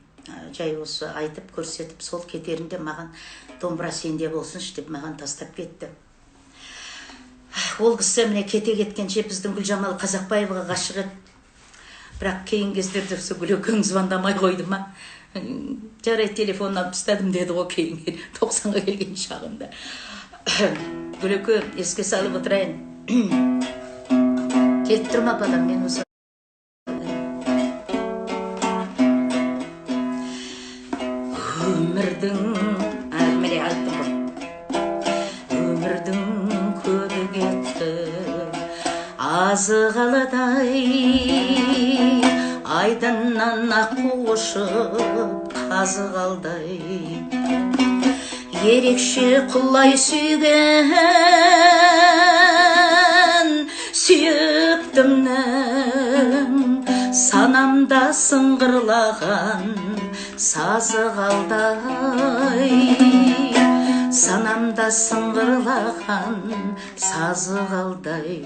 Жай осы айтып көрсетіп сол кетерінде маған домбыра сенде болсыншы деп маған тастап кетті. Ол кісі міне кете кеткенше біздің Гүлжамал Қазақбаеваға ғашық еді. Бірақ кейін кездерде Гүлекең звондамай қойды ма? Жарай, телефонын алып тастадым деді ғой кейін 90-ға келген шағында. Гүлеке, еске салып отырайын. Келіп тұрма балам, мен осы. Өмірдің, міне айттым ғой. Өмірдің көбі кетті, азы қаладай. Айдыннан аққу ұшып қазы қалдай. Ерекше құлай сүйген сүйіктімнің санамда сыңғырлаған сазы қалдай. Санамда сыңғырлаған сазы қалдай.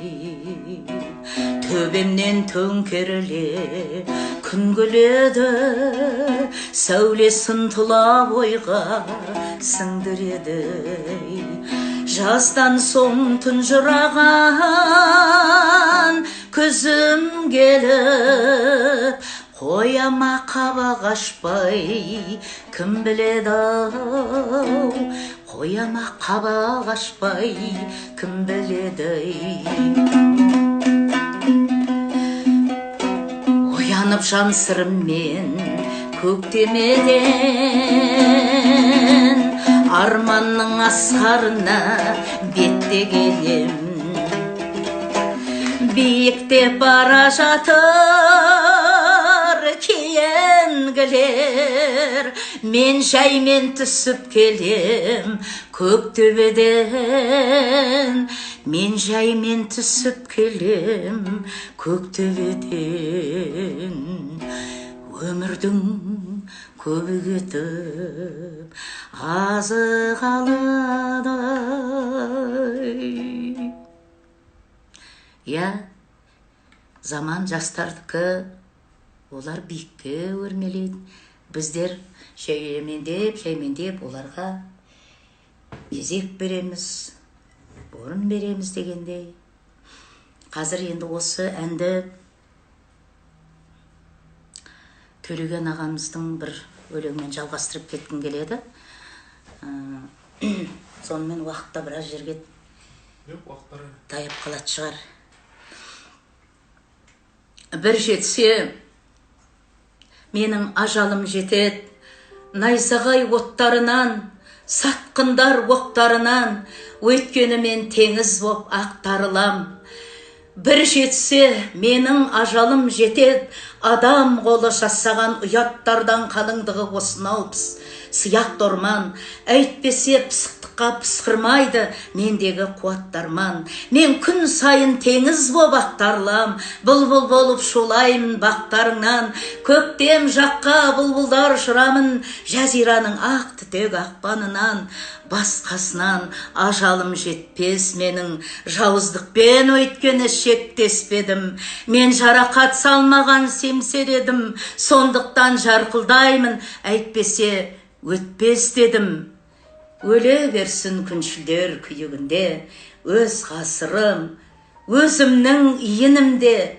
Төбемнен төңкеріле күн күледі, сәулесін тұла бойға сіңдіреді. жаздан соң тұнжыраған күзім келіп, қояма қабақ ашпай, кім біледі-ау, қояма қабақ ашпай, кім біледі. Оянып жан сырыммен көктемеден, арманның асқарына беттегенем. Биікте бара жатыр кейінгілер, мен жаймен түсіп келем көк төбеден. Мен жаймен түсіп келем көк төбеден. Өмірдің көбі кетіп азы қалады. Я, заман жастардікі, олар биікке өрмелейді. Біздер шәймендеп оларға кезек береміз, орын береміз дегендей. Қазір енді осы әнді Төлеген ағамыздың бір өлеңмен жалғастырып кеткім келеді. Сонымен уақытта біраз жерге тайып қалады шығар. Бір жетсе, менің ажалым жетеді, найзағай оттарынан, сатқындар оқтарынан, өйткені мен теңіз боп ақтарылам. Бір жетсе, менің ажалым жетеді, адам қолы жасаған ұяттардан қалыңдығы осынау сияқты орман. Әйтпесе пысықтыққа пысқырмайды мендегі қуаттарман. Мен күн сайын теңіз боп ақтарылам, бұлбұл болып шулаймын бақтарыңнан. Көктем жаққа бұлбұлдар ұшырамын, жазираның ақ түтек ақпанынан. Басқасынан ажалым жетпес менің, жауыздықпен өйткені шектеспедім. Мен жарақат салмаған семсередім, сондықтан жарқылдаймын, әйтпесе өтпес дедім. Өле берсін күншілдер күйігінде, өз ғасырым, өзімнің иінімде.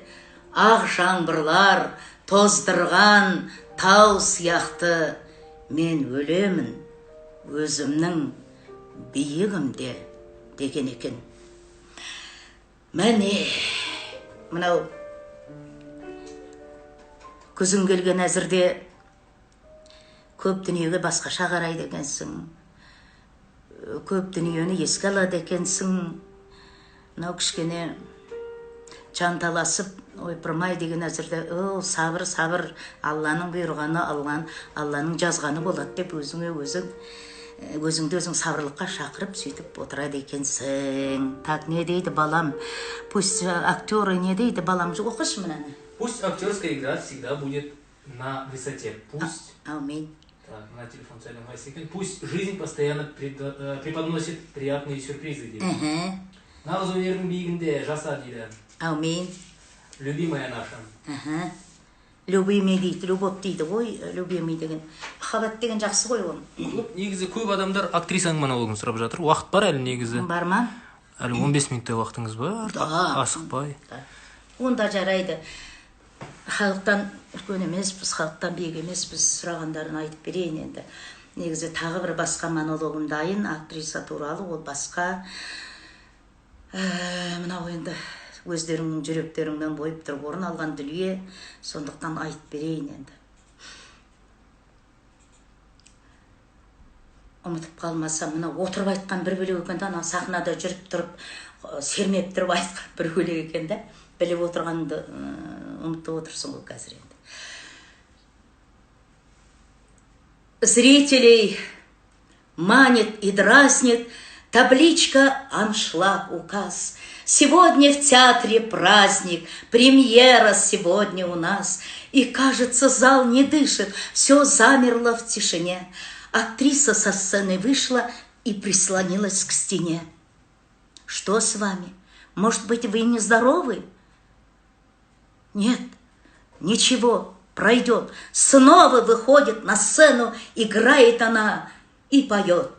Ақ жаңбырлар тоздырған тау сияқты, мен өлемін өзімнің биігімде деген екен. Мәне, мынау күзің келген әзірде көп дүниеге басқаша қарайды екенсің, көп дүниені еске алады екенсің. Мынау кішкене жанталасып, ойпырмай деген әзірде, сабыр, сабыр, Алланың бұйырғаны алған, Алланың жазғаны болады деп өзіңді өзің сабырлыққа шақырып сөйтіп отырады екенсің. Так, не дейді балам? Пусть актеры не дейді балам? Оқышы мынаны. Пусть актерская игра всегда будет на высоте. Пусть. Аминь. Так, на телефон целый. Пусть жизнь постоянно преподносит приятные сюрпризы. Нағыз өнердің биігінде жаса дейді. Аминь. Любимая наша. Любимый дейді, любовь дейді ғой, любимый деген. Махаббат деген жақсы ғой ол. Негізі көп адамдар актрисаның монологын сұрап жатыр. Уақыт бар әлі негізі? Бар ма? Әлі 15 минуттай уақытыңыз бар. Асықпай. Онда жарайды. Халықтан үлкен емеспіз, халықтан биік емеспіз, сұрағандарын айтып берейін енді. Негізі тағы бір басқа монологым дайын, актриса туралы, ол басқа. Мынау енді өздеріңнің жүректеріңнен бойып тұрып орын алған дүние, сондықтан айтып берейін енді. Ұмытып қалмасам, мына отырып айтқан бір бөлек екен, ана сахнада жүріп тұрып, сермеп тұрып айтқан бір бөлек екен да, біліп отырғанды ұмытып отырсың ғой қазір енді. Зрителей манит и дразнит табличка «Аншлаг указ». Сегодня в театре праздник, премьера сегодня у нас. И, кажется, зал не дышит, все замерло в тишине. Актриса со сцены вышла и прислонилась к стене. Что с вами? Может быть, вы нездоровы? Нет, ничего, пройдет. Снова выходит на сцену, играет она и поет.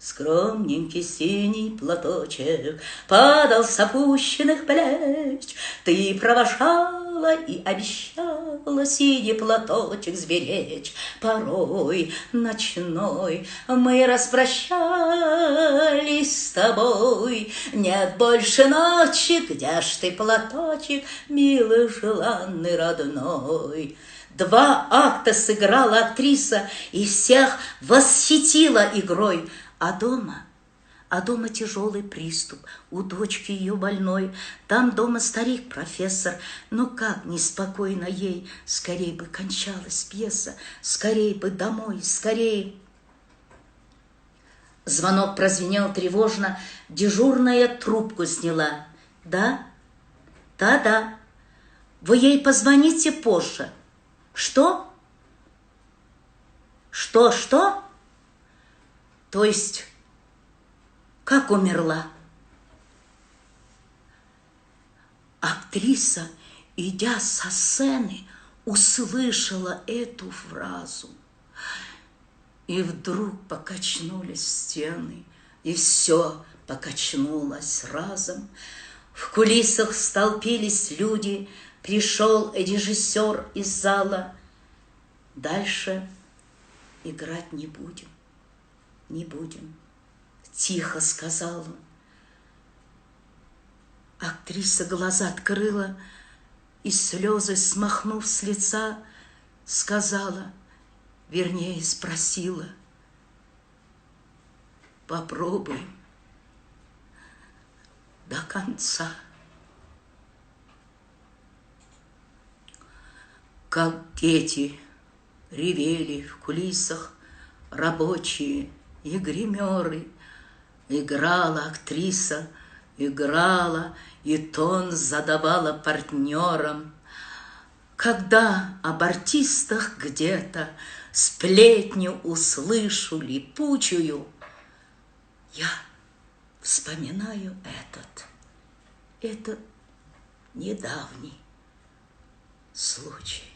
Скромненький синий платочек падал с опущенных плеч. Ты провожала и обещала синий платочек сберечь. Порой ночной мы распрощались с тобой. Нет больше ночи, где ж ты, платочек, милый, желанный, родной. 2 акта сыграла актриса и всех восхитила игрой. А дома тяжелый приступ, у дочки ее больной. Там дома старик-профессор, но как неспокойно ей. Скорей бы кончалась пьеса, скорей бы домой, скорей. Звонок прозвенел тревожно, дежурная трубку сняла. Да? Да-да. Вы ей позвоните позже. Что? Что? То есть, как умерла? Актриса, идя со сцены, услышала эту фразу. И вдруг покачнулись стены, и все покачнулось разом. В кулисах столпились люди, пришел режиссер из зала. Дальше играть не будем. Не будем, тихо сказал он. Актриса глаза открыла и слезы, смахнув с лица, сказала, вернее спросила: попробуй до конца. Как дети ревели в кулисах рабочие и гримеры. Играла актриса, играла, и тон задавала партнерам. Когда об артистах где-то сплетню услышу липучую, я вспоминаю этот недавний случай.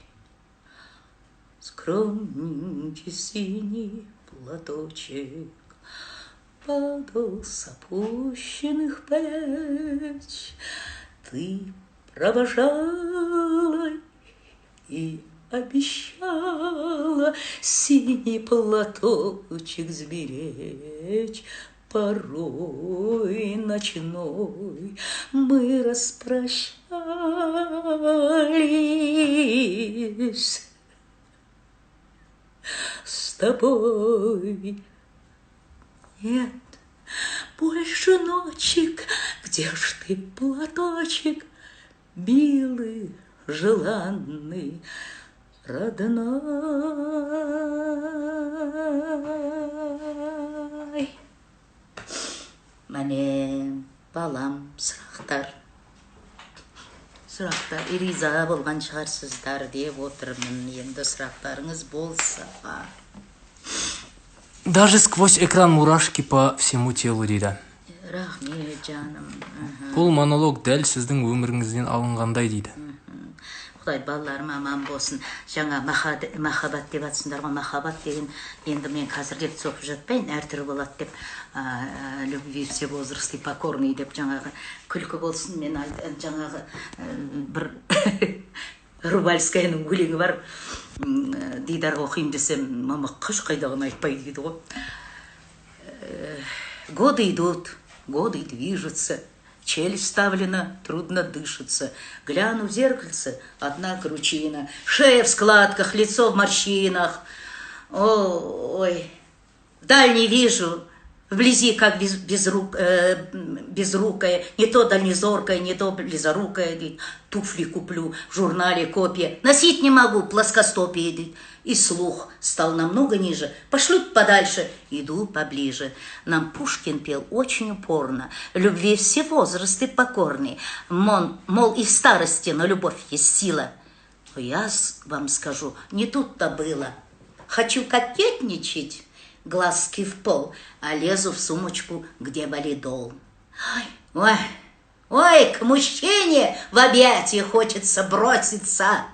Скромненький синий платочек падал с опущенных плеч. Ты провожала и обещала синий платочек сберечь. Порой ночной мы распрощались с тобой. Нет больше ночек, где ж ты, платочек, милый, желанный, родной. Міне балам, сұрақтар риза болған шығарсыздар деп отырмын. Енді сұрақтарыңыз болса. Даже сквозь экран мурашки по всему телу дейді. Рахмет, жаным. Бұл монолог дәл сіздің өміріңізден алынғандай дейді. Құдай балаларым аман болсын. Жаңа махаббат деп атсыңдар ғой. Махаббат деген, енді мен қазір деп соқып жатпайын, әртүрлі болады деп. Любви все возрасты покорный деп жаңағы күлкі болсын. Мен жаңағы бір Рубальскаяның өлеңі бар. Дидарға оқимын десем, мама қыш қайдағын айтпайды дейді ғой. Годы идут, годы движутся, челюсть вставлена, трудно дышится. Гляну в зеркальце, одна кручина, шея в складках, лицо в морщинах. Ой, вдаль не вижу, вблизи как безрукая, не то дальнезоркая, не то близорукая. Туфли куплю, в журнале копия. Носить не могу, плоскостопие. И слух стал намного ниже. Пошлют подальше, иду поближе. Нам Пушкин пел очень упорно. Любви все возрасты покорны. Мол, и в старости на любовь есть сила. Но я вам скажу, не тут-то было. Хочу кокетничать, глазки в пол, а лезу в сумочку, где валидол. Ой, к мужчине в объятия хочется броситься.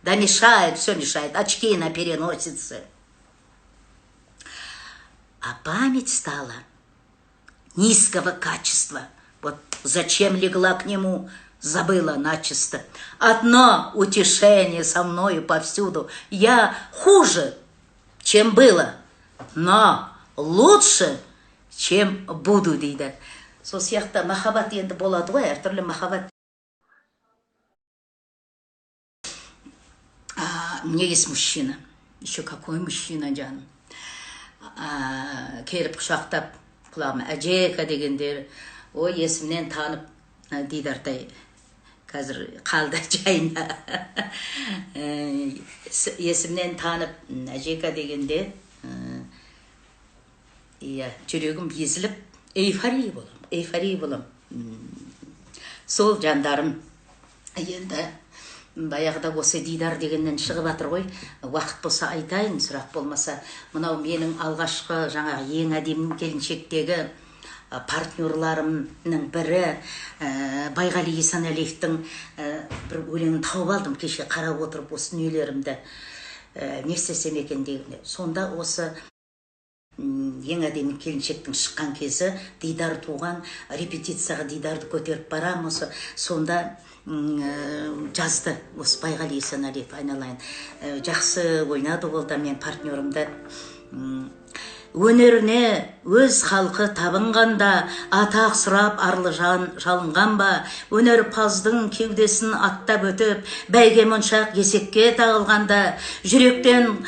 Да мешает, все мешает, очки на переносице. А память стала низкого качества. Вот зачем легла к нему, забыла начисто. Одно утешение со мною повсюду. Я хуже, чем было, но лучше, чем буду, дейді. Сол сияқты махаббат енді болады ғой, әртүрлі махаббат. У меня есть мужчина. Еще какой мужчина, Жан. Келіп құшақтап құлағыма әжека дегендер, ой, есімнен танып, Дидартай қазір қалды жайына. Есімнен танып, әжека дегенде, жүрегім езіліп, эйфория болам. Сол жандарым, енді баяғыда осы Дидар дегеннен шығып атыр ғой, уақыт болса айтайын, сұрақ болмаса. Мынау менің алғашқы жаңағы ең әдемі келіншектегі партнерларымның бірі Байғали Есенәлиевтің бір өлеңін тауып алдым кеше қарап отырып осы дүниелерімді не істесем екен дегенде. Сонда осы ең әдемі келіншектің шыққан кезі Дидар туған, репетицияға Дидарды көтеріп барам, осы сонда жазды осы Байғали Есенәлиев, айналайын. Жақсы ойнады ол да мен партнерімді. Өнеріне өз халқы табынғанда, атақ сұрап арлы жалынған ба, өнерпаздың кеудесін аттап өтіп, бәйге моншақ есекке тағылғанда, жүректен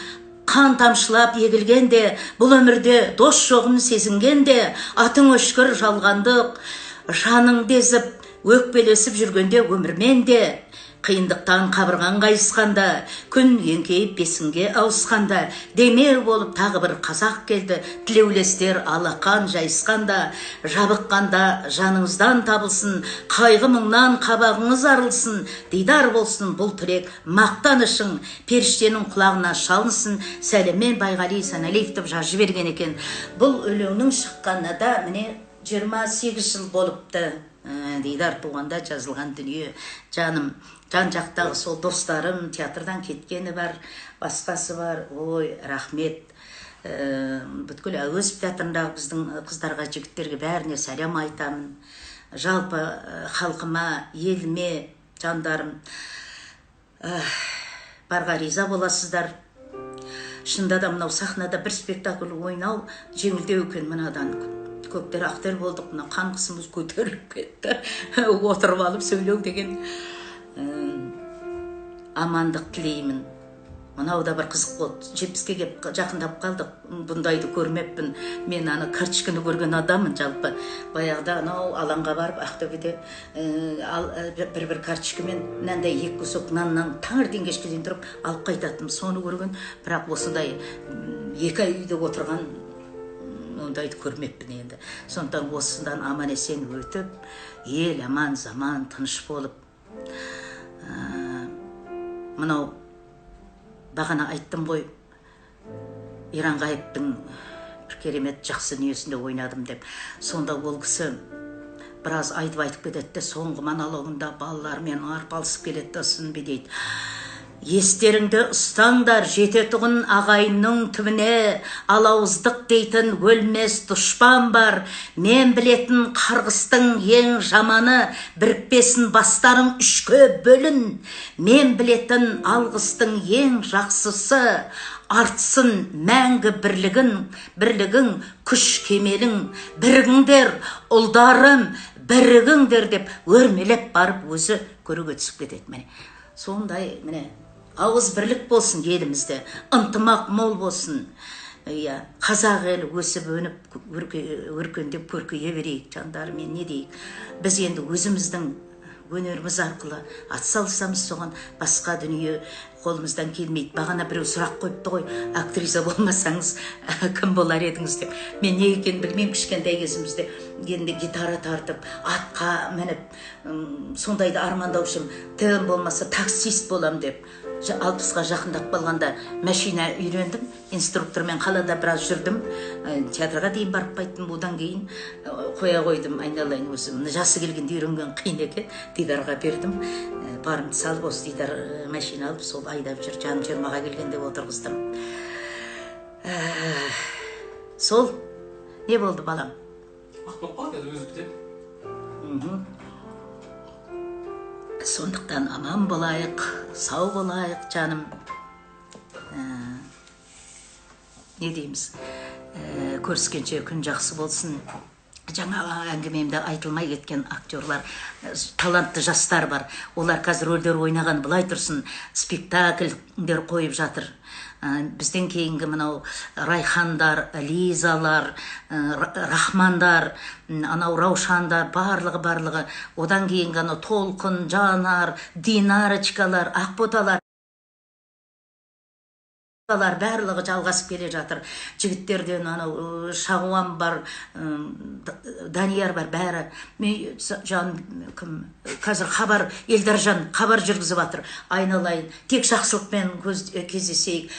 қан тамшылап егілгенде, бұл өмірде дос жоғын сезінгенде, атың өшкір жалғандық, жаның дезіп, өкпелесіп жүргенде өмірмен де, қиындықтан қабырған қайысқанда, күн еңкейіп бесінге ауысқанда, демеу болып тағы бір қазақ келді, тілеулестер алақан жайысқанда, жабыққанда жаныңыздан табылсын, қайғы мұңнан қабағыңыз арылсын, Дидар болсын бұл тілек мақтанышың, періштенің құлағына шалынсын, сәлеммен Байғали Есенәлиев деп жазып жіберген екен. Бұл өлеңнің шыққанына да міне 28 жыл болыпты. Дидар туғанда жазылған дүние. Жаным, жан жақтағы сол достарым, театрдан кеткені бар, басқасы бар. Ой, рахмет. Бүткіл Әуезов театрындағы біздің қыздарға, жігіттерге бәріне сәлем айтамын. Жалпы халқыма, еліме, жандарым, барға риза боласыздар. Шында да мынау сахнада бір спектакль ойнау жеңілдеу екен мынадан. Көптер ақтер болдық, мына қан қысымыз көтеріліп кетті. Отырып алып сөйлеу деген. Амандық тілеймін. Мынау да бір қызық болды. 70-ке кеп жақындап қалдық. Бұндайды көрмеппін. Мен аны карточканы көрген адаммын жалпы. Баяғыда анау алаңға барып Ақтөбеде бір карточкамен мынандай 2 көсек наннан таңертең кешке дейін тұрып алып қайтатынмын. Соны көрген, бірақ осындай 2 үйде отырған ондайды көрмеппін енді. Сондықтан осыдан аман есен өтіп, ел аман заман тыныш болып, мынау бағана айттым ғой, Иранғайыптың бір керемет жақсы дүниесінде ойнадым деп. Сонда ол кісі біраз айтып кетеді, соңғы монологында балалармен арпалысып келеді, сынбе дейді. Естеріңді ұстаңдар, жететұғын ағайынның түбіне, алауыздық дейтін өлмес дұшпан бар. Мен білетін қарғыстың ең жаманы, бірікпесін бастарың 3-ке бөлін. Мен білетін алғыстың ең жақсысы, артсын мәңгі бірлігің, күш кемелің. Бірігіңдер, ұлдарым, бірігіңдер деп өрмелеп барып өзі көруге түсіп кетеді. Міне сондай, міне ауыз бірлік болсын елімізде, ынтымақ мол болсын. Қазақ елі өсіп өніп өркендеп көркейе берейік, жандарым, мен не дейік. Біз енді өзіміздің өнеріміз арқылы атсалысамыз соған, басқа дүние қолымыздан келмейді. Бағана біреу сұрақ қойыпты ғой, актриса болмасаңыз кім болар едіңіз деп. Мен не екенін білмеймін, кішкентай кезімізде енді гитара тартып, атқа мініп, сондайды армандаушым, тым болмаса таксист болам деп. 60-ға жақындап қалғанда машина үйрендім, инструктормен қалада біраз жүрдім, театрға дейін барып қайттым, одан кейін қоя қойдым, айналайын өзім. Жасы келгенде үйренген қиын екен, Дидарға бердім, барымды салып, осы Дидар машина алып, сол айдап жүр, жаным 20-ға келгенде отырғыздым. Сол не болды балам? ақ болып қалады қазір өзі бітеді. Сондықтан аман болайық, сау болайық, жаным. Не дейміз? Көріскенше күн жақсы болсын. Жаңағы әңгімемде айтылмай кеткен актерлар, талантты жастар бар. Олар қазір рөлдер ойнаған, былай тұрсын, спектакльдер қойып жатыр. Бізден кейінгі мынау Райхандар, Лизалар, Рахмандар, анау Раушандар, барлығы. Одан кейінгі анау Толқын, Жанар, Динарочкалар, Ақботалар. Барлығы жалғасып келе жатыр. Жігіттерден анау Шағуан бар, Данияр бар, бәрі. Қазір Елдаржан хабар жүргізіп жатыр. Айналайын, тек жақсылықпен кездесейік.